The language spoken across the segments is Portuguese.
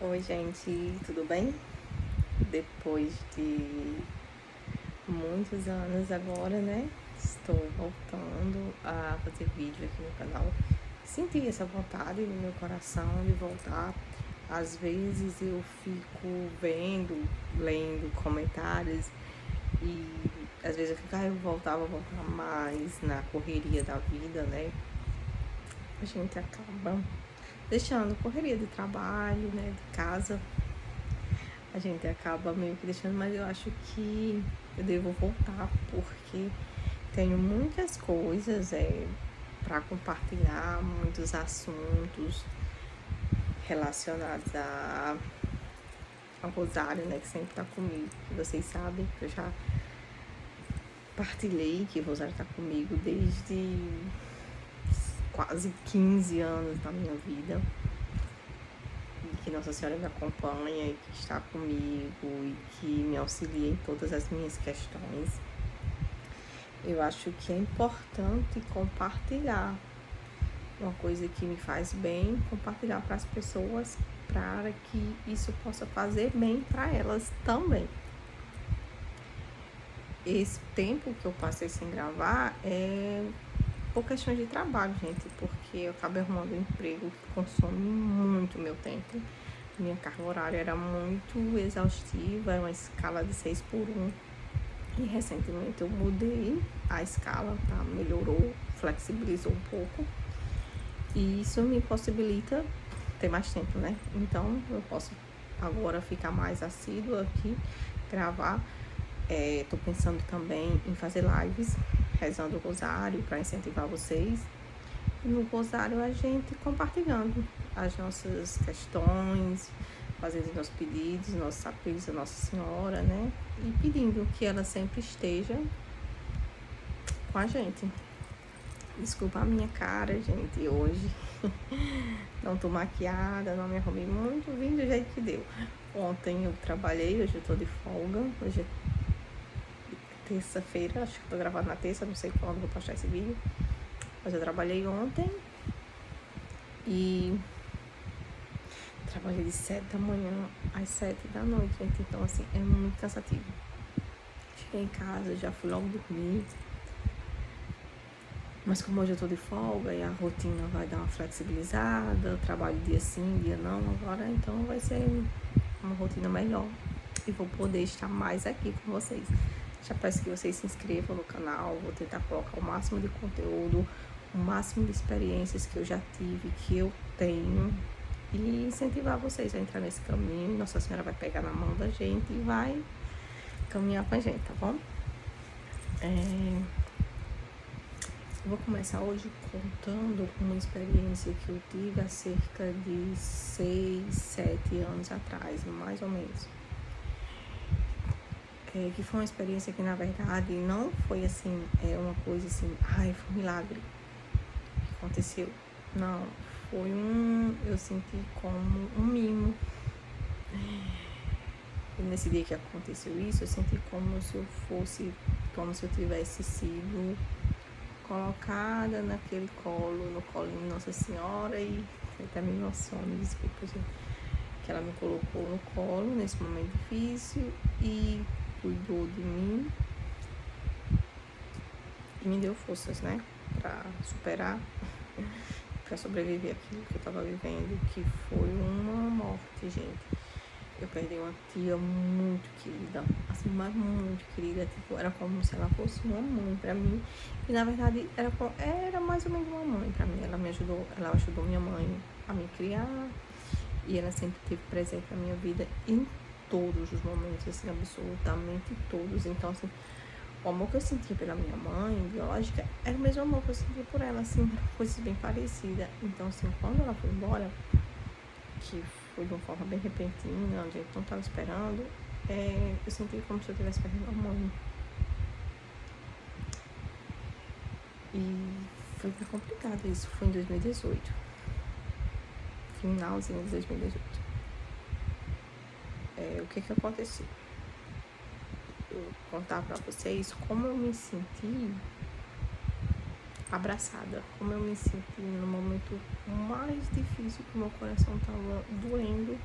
Oi, gente, tudo bem? Depois de muitos anos agora, né? Estou voltando a fazer vídeo aqui no canal. Senti essa vontade no meu coração de voltar. Às vezes eu fico vendo, lendo comentários e às vezes eu fico, eu vou voltar mais na correria da vida, né? A gente acaba deixando correria de trabalho, né? De casa. A gente acaba meio que deixando, mas eu acho que eu devo voltar porque tenho muitas coisas para compartilhar, muitos assuntos relacionados ao Rosário, né, que sempre está comigo. Que vocês sabem que eu já partilhei que o Rosário está comigo desde quase 15 anos da minha vida. Que Nossa Senhora me acompanha e que está comigo e que me auxilia em todas as minhas questões. Eu acho que é importante compartilhar uma coisa que me faz bem, compartilhar para as pessoas, para que isso possa fazer bem para elas também. Esse tempo que eu passei sem gravar é por questão de trabalho, gente, porque eu acabei arrumando um emprego que consome muito meu tempo. Minha carga horária era muito exaustiva, era uma escala de 6x1. E recentemente eu mudei a escala, tá? Melhorou, flexibilizou um pouco. E isso me possibilita ter mais tempo, né? Então eu posso agora ficar mais assídua aqui, gravar. Tô pensando também em fazer lives, rezando o rosário para incentivar vocês. E no rosário a gente compartilhando as nossas questões, fazendo nossos pedidos, nossos apelos a Nossa Senhora, né? E pedindo que ela sempre esteja com a gente. Desculpa a minha cara, gente, hoje. Não tô maquiada, não me arrumei muito, vim do jeito que deu. Ontem eu trabalhei, hoje eu tô de folga. Hoje é terça-feira, acho que tô gravando na terça, não sei quando vou postar esse vídeo. Mas eu trabalhei ontem e trabalhei de 7 da manhã às 7 da noite, gente. Então, assim, é muito cansativo. Cheguei em casa, já fui logo dormir. Mas como hoje eu tô de folga e a rotina vai dar uma flexibilizada, eu trabalho dia sim, dia não, agora então vai ser uma rotina melhor. E vou poder estar mais aqui com vocês. Já peço que vocês se inscrevam no canal, vou tentar colocar o máximo de conteúdo, o máximo de experiências que eu já tive, que eu tenho, e incentivar vocês a entrar nesse caminho. Nossa Senhora vai pegar na mão da gente e vai caminhar com a gente, tá bom? Eu vou começar hoje contando uma experiência que eu tive há cerca de 6, 7 anos atrás, mais ou menos. Que foi uma experiência que, na verdade, não foi assim, uma coisa assim, foi um milagre que aconteceu. Não, foi eu senti como um mimo. E nesse dia que aconteceu isso, eu senti como se eu tivesse sido colocada naquele colo, no colinho de Nossa Senhora, e até me emociona, desculpa, gente, que ela me colocou no colo nesse momento difícil e cuidou de mim e me deu forças, né, pra superar, pra sobreviver aquilo que eu tava vivendo, que foi uma morte, gente. Eu perdi uma tia muito querida, assim, mas muito querida, tipo, era como se ela fosse uma mãe pra mim. E na verdade era mais ou menos uma mãe pra mim. Ela ajudou minha mãe a me criar. E ela sempre esteve presente na minha vida em todos os momentos, assim, absolutamente todos. Então, assim, o amor que eu sentia pela minha mãe biológica era o mesmo amor que eu sentia por ela, assim, coisas bem parecidas. Então, assim, quando ela foi embora, que foi de uma forma bem repentina, onde eu não estava esperando, eu senti como se eu estivesse perdendo a mãe. E foi bem complicado isso. Foi em 2018. Finalzinho de 2018. O que aconteceu? Eu vou contar pra vocês como eu me senti abraçada, como eu me senti no momento mais difícil, que meu coração tava doendo,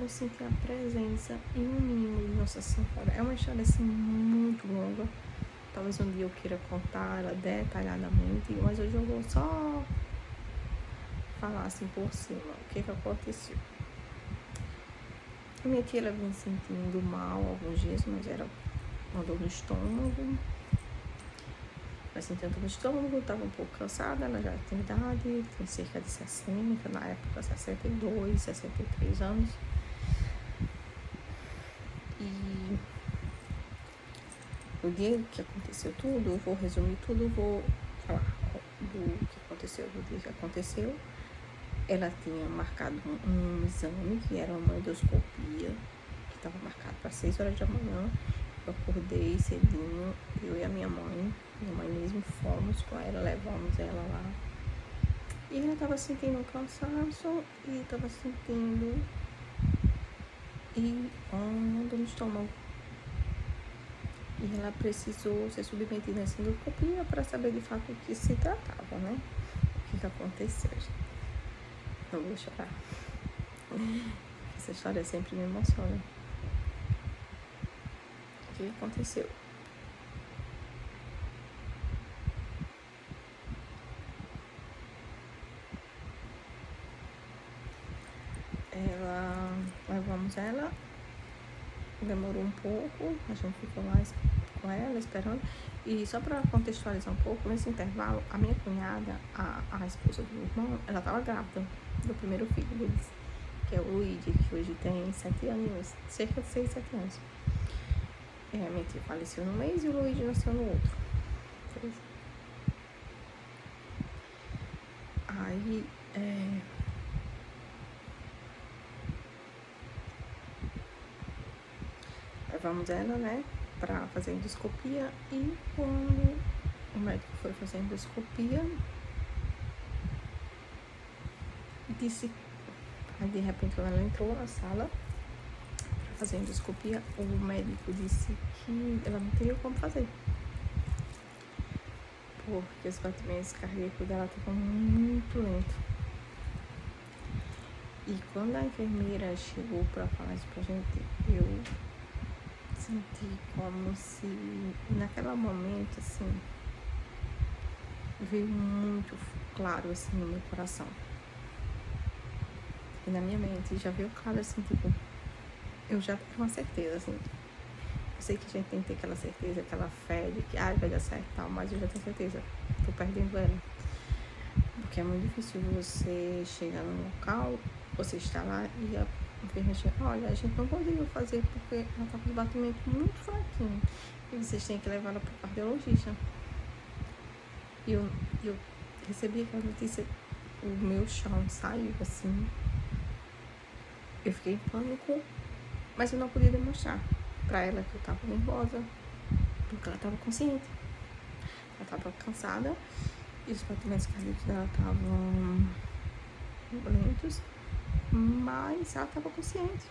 eu senti a presença e o mimo de Nossa Senhora. É uma história assim muito longa. Talvez um dia eu queira contar ela detalhadamente, mas hoje eu vou só falar assim por cima o que aconteceu. A minha tia, ela vinha sentindo mal alguns dias, mas era uma dor no estômago. Ela sentia dor no estômago, estava um pouco cansada, ela já tem idade, tem cerca de 60, na época 62, 63 anos. E o dia que aconteceu tudo, eu vou resumir tudo, vou falar do que aconteceu, do dia que aconteceu. Ela tinha marcado um exame, que era uma endoscopia, que estava marcado para 6 horas da manhã. Eu acordei cedinho, eu e a minha mãe mesmo, fomos com ela, levamos ela lá. E ela estava sentindo um cansaço e estava sentindo uma dor no estômago. E ela precisou ser submetida a essa endoscopia para saber de fato o que se tratava, né? O que aconteceu, gente. Não vou chorar. Essa história sempre me emociona. O que aconteceu? Levamos ela, demorou um pouco, a gente ficou lá com ela esperando. E só para contextualizar um pouco, nesse intervalo, a minha cunhada, a esposa do meu irmão, ela estava grávida do primeiro filho deles, que é o Luigi, que hoje tem 7 anos, cerca de 6, 7 anos. A minha tia faleceu no mês e o Luigi nasceu no outro. Aí, levamos ela, né, pra fazer endoscopia. E quando o médico foi fazer endoscopia, disse, aí de repente quando ela entrou na sala pra fazer endoscopia, o médico disse que ela não teria como fazer, porque os batimentos cardíacos dela estavam muito lentos. E quando a enfermeira chegou pra falar isso pra gente, eu senti como se, naquele momento, assim, veio muito claro, assim, no meu coração. E na minha mente já veio claro, assim, tipo, eu já tenho uma certeza, assim. Eu sei que a gente tem que ter aquela certeza, aquela fé de que, vai dar certo e tal, mas eu já tenho certeza, tô perdendo ela. Porque é muito difícil você chegar num local, você está lá e a enfermeira chega, olha, a gente não conseguiu fazer porque ela tá com os batimentos muito fraquinho. E vocês têm que levar ela pro cardiologista. E eu recebi aquela notícia, o meu chão saiu, assim. Eu fiquei em pânico, mas eu não podia demonstrar pra ela que eu tava nervosa, porque ela tava consciente. Ela tava cansada e os batimentos cardíacos dela estavam lentos, mas ela tava consciente.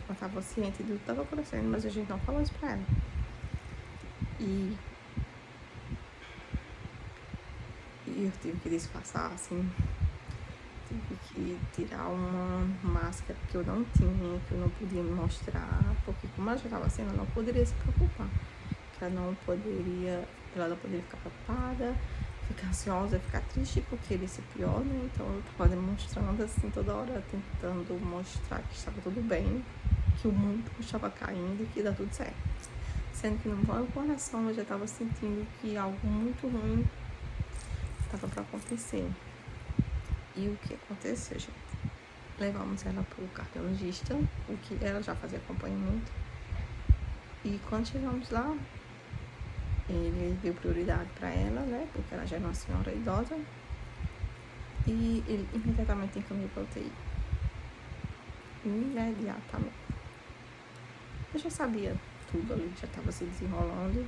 Ela tava ciente do que estava acontecendo, mas a gente não falou isso pra ela. E eu tive que disfarçar, assim, tive que tirar uma máscara que eu não tinha, que eu não podia me mostrar, porque como ela já estava assim, ela não poderia se preocupar. Ela não poderia ficar preocupada, ficar ansiosa, ficar triste, porque ele ia ser pior, né? Então eu estava demonstrando assim, toda hora, tentando mostrar que estava tudo bem, que o mundo estava caindo e que ia dar tudo certo. Sendo que no meu coração eu já estava sentindo que algo muito ruim estava para acontecer. E o que aconteceu, gente? Levamos ela pro cardiologista, o que ela já fazia acompanhamento. E quando chegamos lá, ele deu prioridade para ela, né? Porque ela já era uma senhora idosa. E ele imediatamente encaminhou para UTI. Imediatamente. Eu já sabia tudo ali, já estava se desenrolando.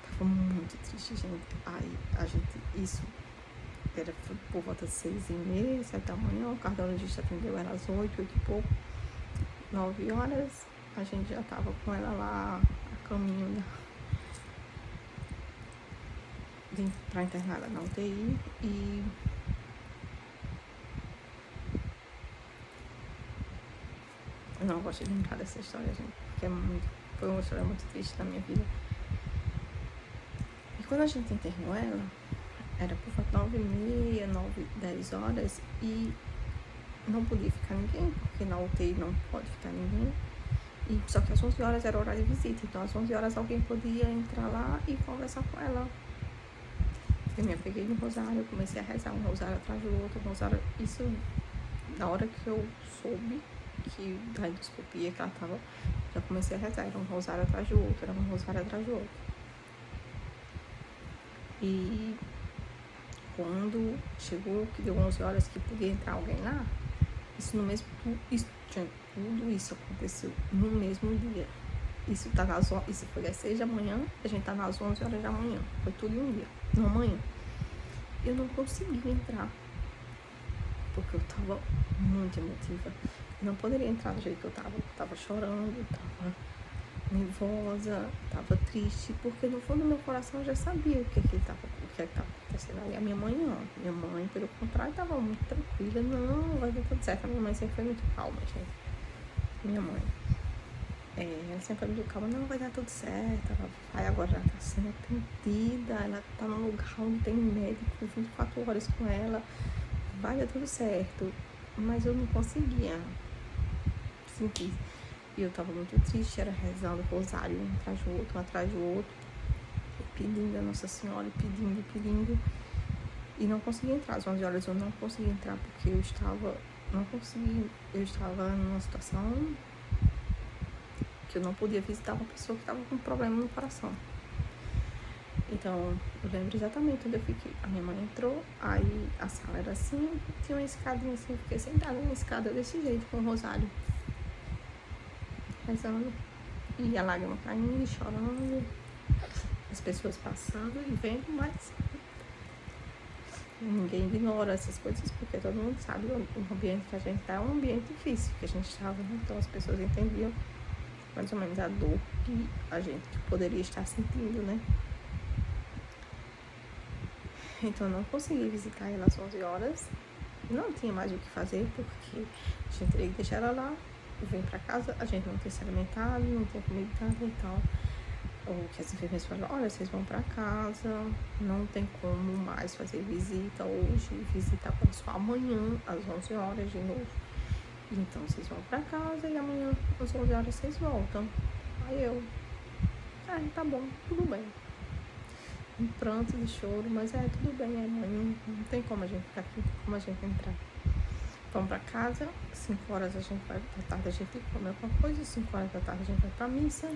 Tava muito triste, gente. Isso era por volta de 6h30, 7 da manhã. O cardiologista atendeu ela às 8 e pouco, 9 horas. A gente já tava com ela lá a caminho pra internar ela na UTI. Eu não gosto de lembrar dessa história, gente, porque foi uma história muito triste na minha vida. E quando a gente internou ela, era por volta de 9h30, 10 horas, e não podia ficar ninguém, porque na UTI não pode ficar ninguém. E só que às 11 horas era horário de visita, então às 11 horas alguém podia entrar lá e conversar com ela. Eu me apeguei no rosário, comecei a rezar um rosário atrás do outro, um rosário. Isso, na hora que eu soube que da endoscopia que ela tava, já comecei a rezar, era um rosário atrás do outro, era um rosário atrás do outro. E quando chegou, que deu 11 horas que podia entrar alguém lá, tudo isso aconteceu no mesmo dia. Isso foi às 6 da manhã, a gente tá nas 11 horas da manhã. Foi tudo em um dia, numa manhã. Eu não consegui entrar, porque eu tava muito emotiva. Eu não poderia entrar do jeito que eu tava chorando, tava nervosa, tava triste, porque no fundo do meu coração eu já sabia o que tava acontecendo ali. A minha mãe não. Minha mãe, pelo contrário, tava muito tranquila. Não, vai dar tudo certo. A minha mãe sempre foi muito calma, gente. Minha mãe. Ela sempre foi muito calma. Não, vai dar tudo certo. Ela vai agora, ela tá sendo atendida. Ela tá num lugar onde tem médico 24 horas com ela. Vai dar tudo certo. Mas eu não conseguia sentir. E eu tava muito triste, era rezando o rosário, um atrás do outro, pedindo a Nossa Senhora, pedindo. E não consegui entrar. Às 11 horas eu não consegui entrar porque eu estava numa situação que eu não podia visitar uma pessoa que estava com problema no coração. Então, eu lembro exatamente onde eu fiquei. A minha mãe entrou, aí a sala era assim, tinha uma escadinha assim, eu fiquei sentada na escada desse jeito, com o rosário, rezando, e a lágrima caindo, chorando, as pessoas passando e vendo, mas ninguém ignora essas coisas, porque todo mundo sabe o ambiente que a gente tá é um ambiente difícil que a gente estava, então as pessoas entendiam mais ou menos a dor que a gente poderia estar sentindo, né? Então eu não consegui visitar ela às 11 horas, não tinha mais o que fazer, porque a gente teria que deixar ela lá, vem pra casa, a gente não tem se alimentado, não tem comida e tal. Ou que as enfermeiras falaram, olha, vocês vão pra casa, não tem como mais fazer visita hoje, visita só amanhã, às 11 horas de novo. Então vocês vão pra casa e amanhã às 11 horas vocês voltam. Aí eu, tá bom, tudo bem. Um pranto de choro, mas tudo bem, mãe, não tem como a gente ficar aqui, não tem como a gente entrar. Vamos pra casa, 5 horas da tarde a gente come alguma coisa, 5 horas da tarde a gente vai pra missa.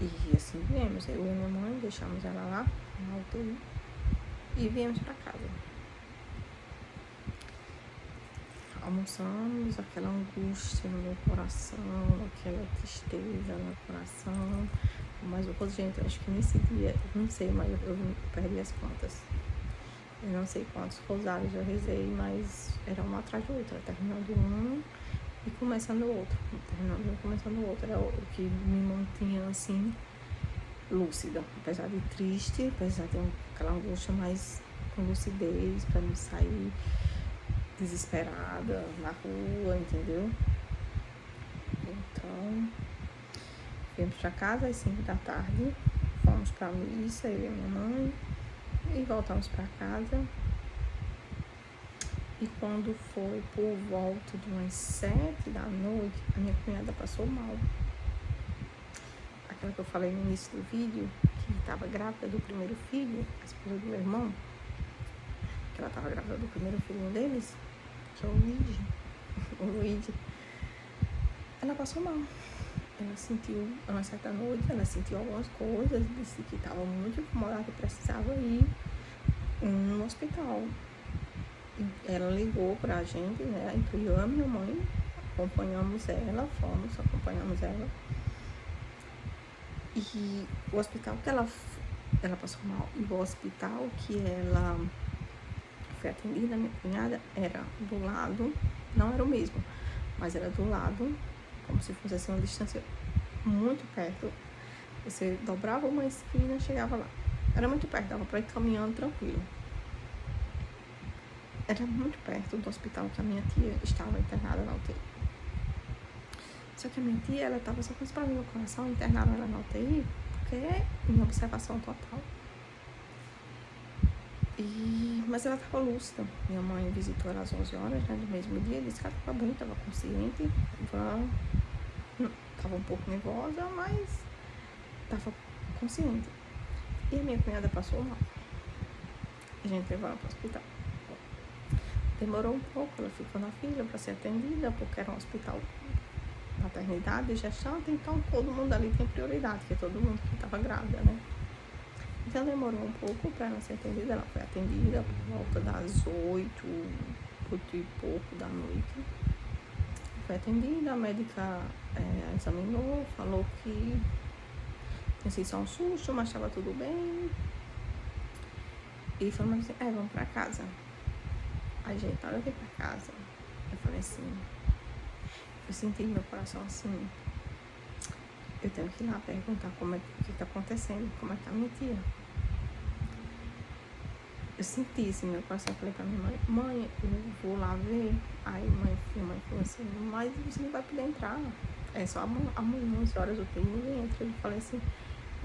E assim viemos, eu e minha mãe, deixamos ela lá, na UTI, e viemos pra casa. Almoçamos, aquela angústia no meu coração, aquela tristeza no coração. Mas, gente, eu acho que nesse dia, não sei, mas eu perdi as contas. Eu não sei quantos rosários eu rezei, mas era um atrás do outro, terminando um e começando o outro. Terminando um e começando o outro. Era o que me mantinha, assim, lúcida. Apesar de triste, apesar de ter aquela angústia, mas com lucidez, pra não sair desesperada na rua, entendeu? Então, viemos pra casa às 5 da tarde, fomos pra missa, eu e minha mãe, e voltamos pra casa. E quando foi por volta de umas 7 da noite, a minha cunhada passou mal. Aquela que eu falei no início do vídeo, que estava grávida do primeiro filho, a esposa do meu irmão, que ela estava grávida do primeiro filho deles, que é o Luigi, ela passou mal. Ela sentiu, uma certa noite, ela sentiu algumas coisas, disse que estava muito incomodada e precisava ir no hospital. Ela ligou pra gente, né? Então eu e a minha mãe acompanhamos ela. E o hospital que ela passou mal, e o hospital que ela foi atendida, minha cunhada, era do lado, não era o mesmo, mas era do lado, como se fosse assim uma distância muito perto. Você dobrava uma esquina e chegava lá. Era muito perto, dava pra ir caminhando tranquilo. Era muito perto do hospital que a minha tia estava internada na UTI. Só que a minha tia, ela tava só com os problemas no coração, internaram ela na UTI, porque é em observação total. Mas ela tava lúcida. Minha mãe visitou ela às 11 horas, né, do mesmo dia, disse que ela tava bem, tava consciente, tava um pouco nervosa, mas tava consciente. E a minha cunhada passou mal. A gente levou ela para o hospital. Demorou um pouco, ela ficou na fila para ser atendida, porque era um hospital maternidade e gestante, então todo mundo ali tem prioridade, porque todo mundo que estava grávida, né? Então demorou um pouco para ela ser atendida, ela foi atendida por volta das 8 e pouco da noite. Foi atendida, a médica examinou, falou que tinha sido só um susto, mas estava tudo bem. E falou assim, vamos pra casa. A gente, na hora de ir pra casa, eu falei assim, eu senti no meu coração assim, eu tenho que ir lá perguntar o que tá acontecendo, como é que tá minha tia. Eu senti assim no meu coração, eu falei pra minha mãe, eu vou lá ver. Aí minha mãe falou assim, mas você não vai poder entrar. É só amanhã, 11 horas, ninguém entra. Eu falei assim,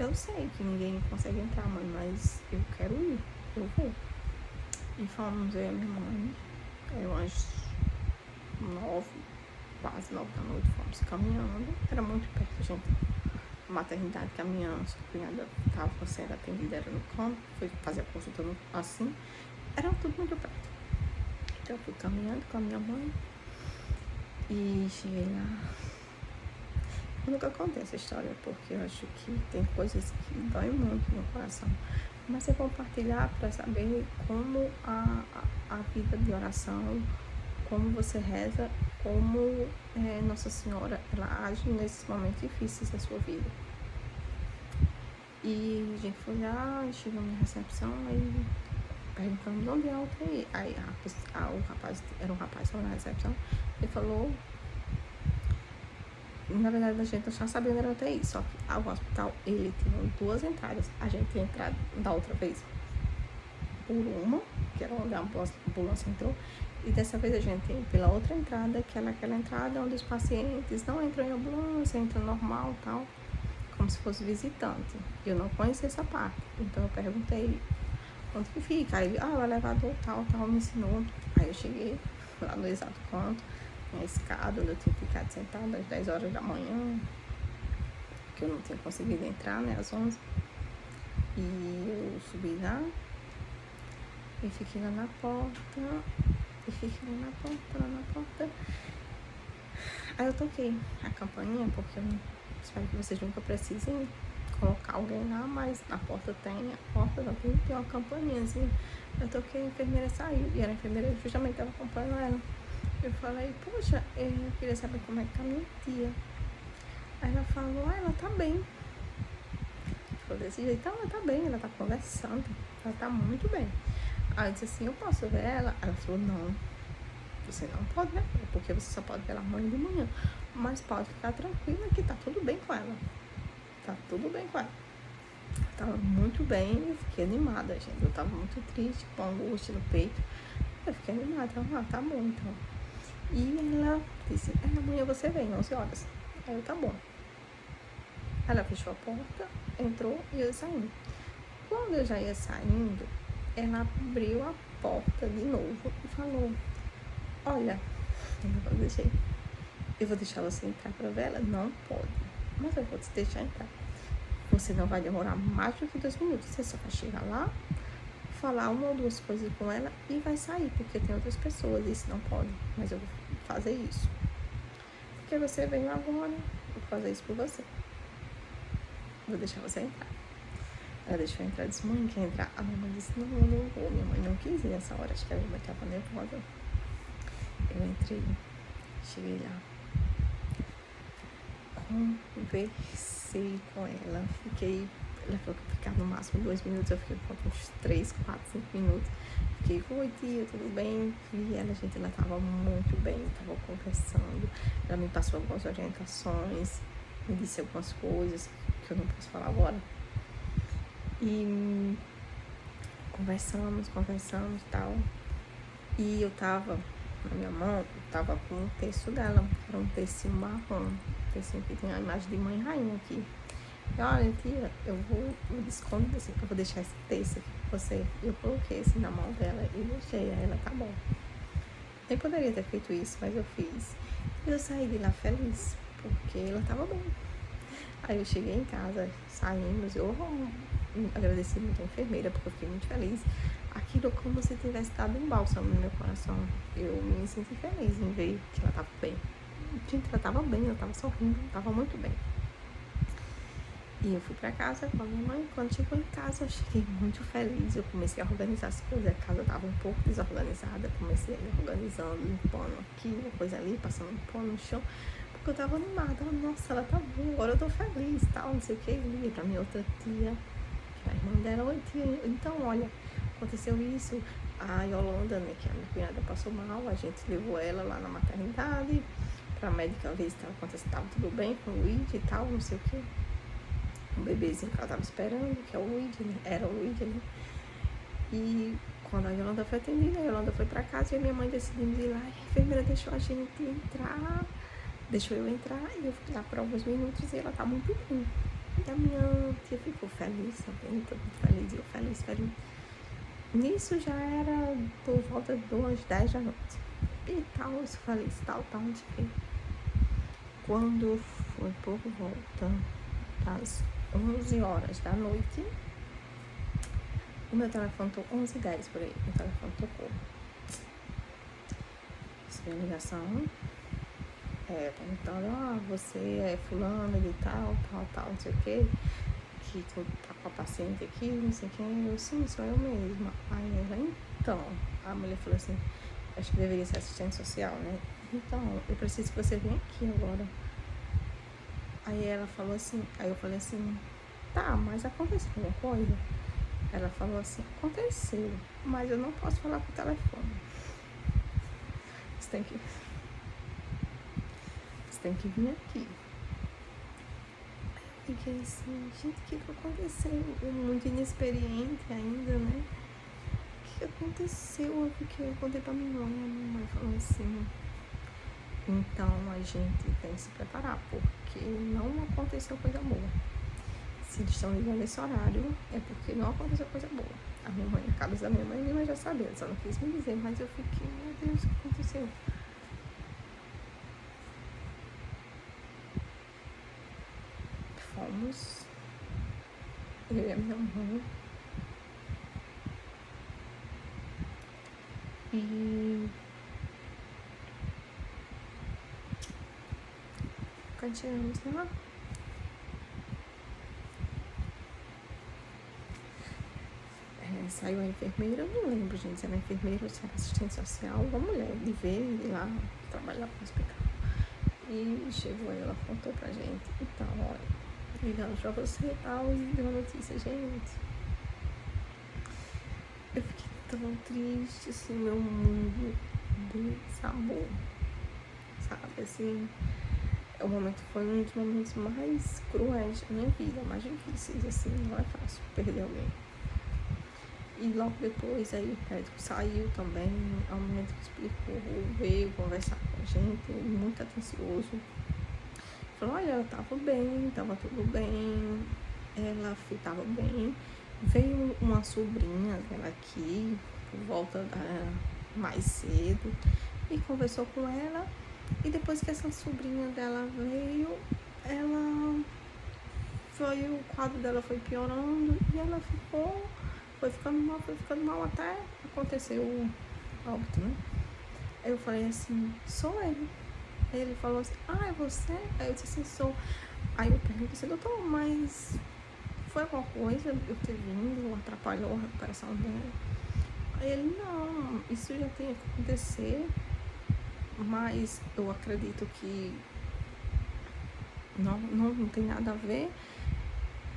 eu sei que ninguém consegue entrar, mãe, mas eu quero ir, eu vou. E fomos ver a minha mãe, umas 9, quase 9 da noite, fomos caminhando. Era muito perto, gente. A maternidade que a minha cunhada estava sendo atendida era no campo, foi fazer a consulta assim, era tudo muito perto. Então eu fui caminhando com a minha mãe e cheguei lá. Eu nunca contei essa história porque eu acho que tem coisas que doem muito no coração, mas é compartilhar para saber como a vida de oração, como você reza, como Nossa Senhora ela age nesses momentos difíceis da sua vida. E a gente foi lá, chegou na recepção, aí perguntamos onde é a UTI. Aí o rapaz, era um rapaz que estava na recepção, ele falou, na verdade a gente já sabia onde era a UTI, só que o hospital, ele tinha 2 entradas. A gente tinha entrado da outra vez por uma, que era onde a ambulância entrou, e dessa vez a gente ia pela outra entrada, que era aquela entrada onde os pacientes não entram em ambulância, entram normal e tal, como se fosse visitante. Eu não conhecia essa parte, então eu perguntei onde que fica. Aí ele, o elevador tal, me ensinou. Aí eu cheguei lá no exato canto, na escada, onde eu tinha ficado sentada às 10 horas da manhã, que eu não tinha conseguido entrar, né, às 11. E eu subi lá e fiquei lá na porta. Aí eu toquei a campainha, porque eu espero que vocês nunca precisem colocar alguém lá, mas na porta tem uma campainha assim. Eu toquei, a enfermeira saiu, e era a enfermeira justamente estava acompanhando ela. Eu falei, poxa, eu queria saber como é que tá minha tia. Aí ela falou, ela tá bem. Falou desse jeito, ela tá bem, ela tá conversando, ela tá muito bem. Aí eu disse assim, eu posso ver ela? Ela falou, não, você não pode ver ela, porque você só pode ver ela amanhã de manhã. Mas pode ficar tranquila que tá tudo bem com ela. Tá tudo bem com ela. Tava muito bem, eu fiquei animada, gente. Eu tava muito triste, com angústia no peito. Eu fiquei animada, tá bom então. E ela disse, amanhã você vem, 11 horas. Aí eu, tá bom. Ela fechou a porta, entrou e eu saindo. Quando eu já ia saindo, ela abriu a porta de novo e falou, olha, eu vou deixar você entrar pra ver ela? Não pode, mas eu vou te deixar entrar. Você não vai demorar mais do que 2 minutos. Você só vai chegar lá, falar 1 ou 2 coisas com ela e vai sair, porque tem outras pessoas, isso não pode, mas eu vou fazer isso. Porque você veio agora, vou fazer isso por você. Vou deixar você entrar. Ela deixou eu entrar, disse, mãe, quer entrar? A minha mãe disse, não vou. Minha mãe não quis ir nessa hora, acho que a minha mãe estava nervosa. Eu entrei, cheguei lá, conversei com ela, ela falou que ficar no máximo 2 minutos, eu fiquei com uns 3, 4, 5 minutos. Fiquei, oi tia, tudo bem? E ela, gente, ela tava muito bem, tava conversando, ela me passou algumas orientações, me disse algumas coisas que eu não posso falar agora. E conversamos e tal. E eu tava na minha mão, tava com um terço dela. Era um tercinho marrom. Um tercinho que tinha a imagem de mãe rainha aqui. E olha, tia, eu escondo assim, eu vou deixar esse terço aqui pra você. Eu coloquei assim na mão dela e deixei. Aí ela, tá bom. Nem poderia ter feito isso, mas eu fiz. E eu saí de lá feliz, porque ela tava bem. Aí eu cheguei em casa, saímos, eu agradeci muito a enfermeira, porque eu fiquei muito feliz. Aquilo como se tivesse dado um bálsamo no meu coração. Eu me senti feliz em ver que ela tava bem. Gente, ela tava bem, ela tava sorrindo, tava muito bem. E eu fui pra casa com a minha mãe. Quando chegou em casa, eu cheguei muito feliz. Eu comecei a organizar as coisas. A casa tava um pouco desorganizada. Comecei organizando, limpando aqui, uma coisa ali, passando um pano no chão. Porque eu tava animada. Nossa, ela tá bem, agora eu tô feliz, tal, não sei o que. Liguei pra minha outra tia, que é a irmã dela. Oi, tia, então, olha, aconteceu isso. A Yolanda, né, que a minha cunhada passou mal. A gente levou ela lá na maternidade pra médica ver se tava tudo bem com o Luigi e tal, não sei o que. Um bebezinho que ela tava esperando, que é o Luigi, né? Era o Luigi, né? E quando a Yolanda foi atendida, a Yolanda foi pra casa e a minha mãe decidiu ir lá. E a enfermeira deixou a gente entrar, deixou eu entrar e eu fiquei lá por alguns minutos e ela tá muito bem. E a minha tia ficou feliz, também, tô muito feliz, eu feliz. Nisso já era por volta de umas 10 da noite. E tal, eu feliz, tal, não sei o quê. Quando foi por volta às 11 horas da noite, o meu telefone tocou, 11h10 por aí, meu telefone tocou. Recebi a ligação, perguntando, você é fulano de tal, não sei o que tu tá com a paciente aqui, não sei quem. Eu, sim, sou eu mesma. Aí ela, então, a mulher falou assim, acho que deveria ser assistente social, né? Então, eu preciso que você venha aqui agora. Aí ela falou assim, aí eu falei assim, tá, mas aconteceu alguma coisa? Ela falou assim, aconteceu, mas eu não posso falar por telefone. Você tem que vir aqui. Eu fiquei assim, gente, o que aconteceu? Eu muito inexperiente ainda, né? O que aconteceu? Eu contei pra minha mãe falou assim, então a gente tem que se preparar, porque não aconteceu coisa boa. Se eles estão ligando esse horário, é porque não aconteceu coisa boa. A minha mãe, a cabeça da minha mãe já sabia, só não quis me dizer, mas eu fiquei, meu Deus, o que aconteceu? Fomos, eu e a minha mãe, e quando chegamos lá, saiu a enfermeira, eu não lembro, gente, se era enfermeira ou se era assistente social, uma mulher de ver, de lá, trabalhar para o hospital. E chegou ela, contou pra gente, então, olha, ligando pra você e tal, e deu uma notícia, gente. Eu fiquei tão triste, assim, meu mundo desabou, sabe, assim, foi um dos momentos mais cruéis da minha vida, mais difíceis, assim, não é fácil perder alguém. E logo depois aí o médico saiu também, o médico explicou, veio conversar com a gente, muito atencioso. Falou, olha, ela tava bem, tava tudo bem, ela tava bem. Veio uma sobrinha dela aqui, por volta mais cedo, e conversou com ela. E depois que essa sobrinha dela veio, o quadro dela foi piorando e ela foi ficando mal até aconteceu o óbito, né? Aí eu falei assim, sou ele. Aí ele falou assim, é você? Aí eu disse assim, sou. Aí eu perguntei assim, doutor, mas foi alguma coisa eu ter vindo, atrapalhou a recuperação dela? Aí ele, não, isso já tem que acontecer, mas eu acredito que não tem nada a ver.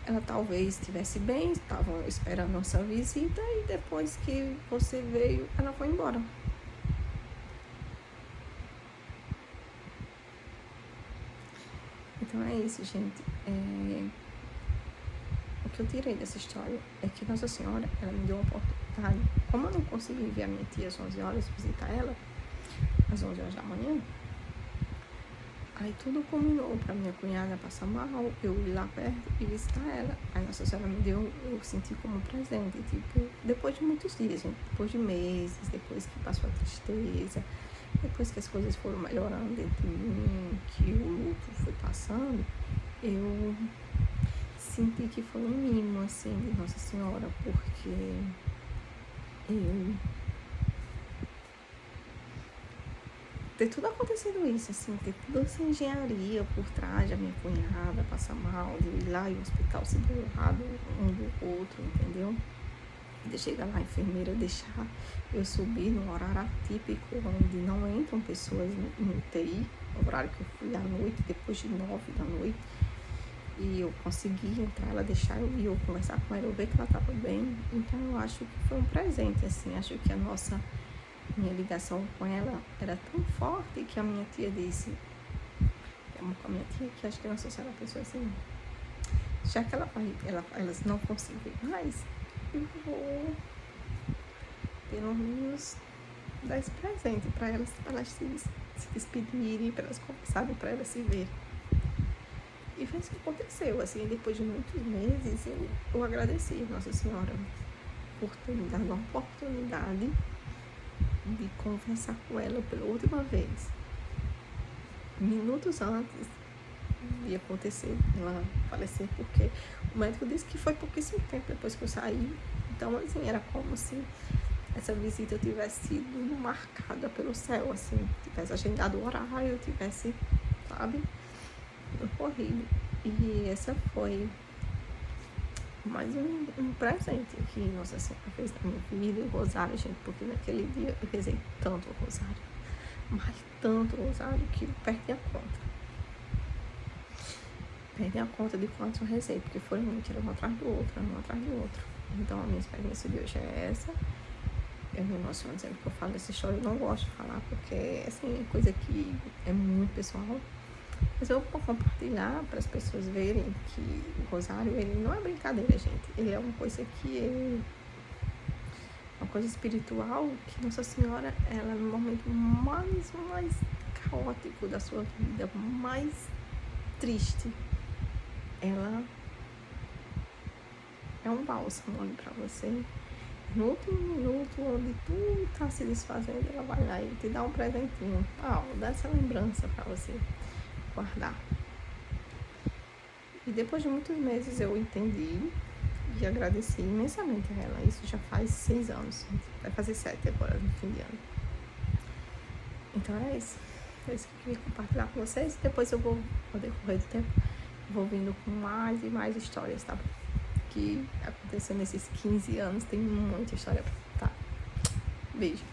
Ela talvez estivesse bem, estavam esperando nossa visita e depois que você veio, ela foi embora. Então é isso, gente. O que eu tirei dessa história é que Nossa Senhora, ela me deu uma oportunidade. Como eu não consegui ver a minha tia às 11 horas, visitar ela, às 11 horas da manhã. Aí tudo combinou pra minha cunhada passar mal, eu ir lá perto e visitar ela. Aí Nossa Senhora me deu, eu senti como presente, tipo, depois de muitos dias, gente, depois de meses, depois que passou a tristeza, depois que as coisas foram melhorando dentro de mim, que o luto foi passando, eu senti que foi um mimo, assim, de Nossa Senhora, porque eu ter tudo acontecido isso, assim, ter toda essa engenharia por trás da minha cunhada passar mal, de eu ir lá e o hospital se do lado um do outro, entendeu? De chegar lá, a enfermeira deixar eu subir no horário atípico, onde não entram pessoas no UTI, no horário que eu fui à noite, depois de 9 da noite, e eu consegui entrar, ela deixar eu ir, eu conversar com ela, eu ver que ela estava bem. Então eu acho que foi um presente, assim, acho que minha ligação com ela era tão forte que a minha tia disse, com a minha tia, que acho que Nossa Senhora pensou assim, já que elas não conseguem mais, eu vou pelo menos dar esse presente para elas se despedirem, para elas conversarem, para elas se verem. E foi isso que aconteceu, assim, depois de muitos meses, eu agradeci Nossa Senhora por ter me dado a oportunidade de conversar com ela pela última vez, minutos antes de acontecer ela falecer, porque o médico disse que foi pouquíssimo tempo depois que eu saí. Então, assim, era como se essa visita tivesse sido marcada pelo céu, assim, tivesse agendado o horário, tivesse, sabe, ocorrido. E essa foi mais um presente que Nossa Senhora fez na minha vida, o rosário, gente, porque naquele dia eu rezei tanto o rosário, mas tanto o rosário que eu perdi a conta. Perdi a conta de quantos eu rezei, porque foram muitos, era um atrás do outro. Então a minha experiência de hoje é essa. Eu me emociono sempre que eu falo dessa história, eu não gosto de falar, porque assim, é coisa que é muito pessoal. Mas eu vou compartilhar para as pessoas verem que o rosário, ele não é brincadeira, gente. Ele é uma coisa uma coisa espiritual que Nossa Senhora, ela no momento mais caótico da sua vida, mais triste, ela é um bálsamo ali para você. No último minuto, onde tudo tá se desfazendo, ela vai lá e te dá um presentinho. Dá essa lembrança para você guardar. E depois de muitos meses eu entendi e agradeci imensamente a ela. Isso já faz 6 anos, vai fazer 7 agora no fim de ano. Então era isso. É isso que eu queria compartilhar com vocês. Depois eu vou, ao decorrer do tempo, vou vindo com mais e mais histórias, tá? Que aconteceu nesses 15 anos, tem muita história pra contar. Beijo.